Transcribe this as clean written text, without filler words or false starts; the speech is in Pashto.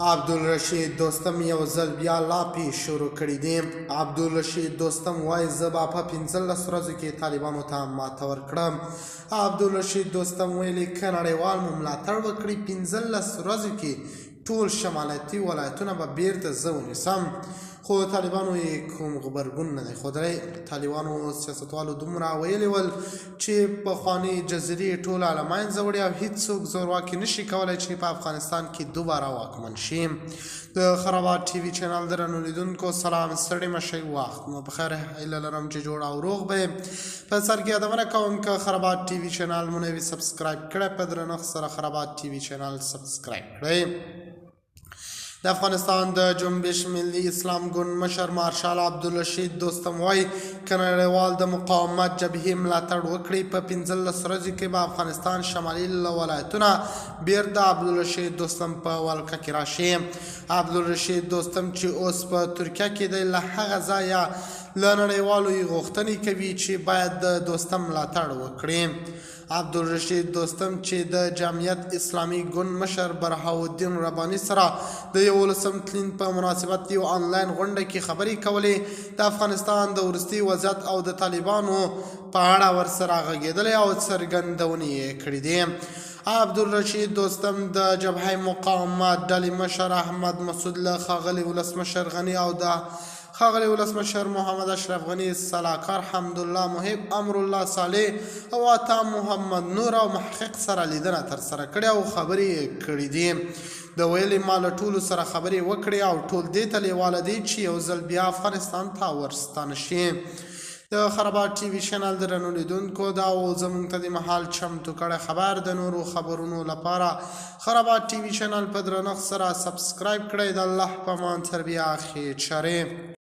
عبدالرشید دوستم یو ځل بیا لاپې شروع کړي دي. عبدالرشید دوستم وایي زه به په 15 ورځو کې طالبانو ته ماته ورکړم. عبدالرشید دوستم ویلي که نړیوال مو ملاتړ وکړي 15 ورځو کې ټول شمالاتي ولایتونه به بیرته زه ونیسم. خو طالبانو یې کوم غبرګون نه دی ښودلی. طالبانو سیاستوالو دومره ویلي ول چې پخوانۍ جزیرې ټوله له منځه وړي او هېڅوک زورواکي نشي کولی چې په افغانستان کې دوباره واکمن شي. د خرابات ټي وي چینل درنو لیدونکو سلام، ستړي مه شئ، وخت مو په خیر. هیله لرم چې جوړ او روغ به یې. په سر کې یادونه کوم که خرابات ټي وي چینل مو نه وي سبسکرایب کړی، په درنښت سره خرابات ټي وي چینل سبسکرایب کړئ. د افغانستان د جنبش ملي اسلام ګوند مشر مارشال عبدالرشید دوستم وایي که نړیوال د مقاومت جبهې ملاتړ وکړي په 15 ورځو کې به افغانستان شمالي ولایتونه بیرته عبدالرشید دوستم په ولکه کې راشي. عبدالرشید دوستم چې اوس په ترکیه کې دی له هغه ځایه له نړیوالو یې غوښتنې کوي چې باید د دوستم ملاتړ وکړي. عبدالرشید دوستم چې د جمعیت اسلامي ګوند مشر برهاءالدین رباني سره د 11 تلین په مناسبت یو آنلاین غونډه کې خبرې کولې، د افغانستان د وروستي وضعیت او د طالبانو په اړه ورسره غږېدلی او څرګندونې یې کړې دي. عبدالرشید دوستم د جبهه مقاومت ډلې مشر احمد مسعود له ښاغلي ولسمشر غني او د ښاغلي ولسمشر محمد اشرف غني، سلاکار حمدالله محب، امرالله صالح او عطا محمد نور او محقق سره لیدنه ترسره کړې او خبرې یې کړې دي. د ویلي ما له ټولو سره خبرې وکړې او ټول دې ته لیواله دي چې یو ځل بیا افغانستان ته ورستانه شي. د خرابات ټي وي چینل درنو لیدونکو دا و زموږ ته د مهال چمتو کړی خبر. د نورو خبرونو لپاره خرابات ټي وي چینل په درنښت سره سبسکرایب کړئ. د الله په امان تر بیا خیر چارې.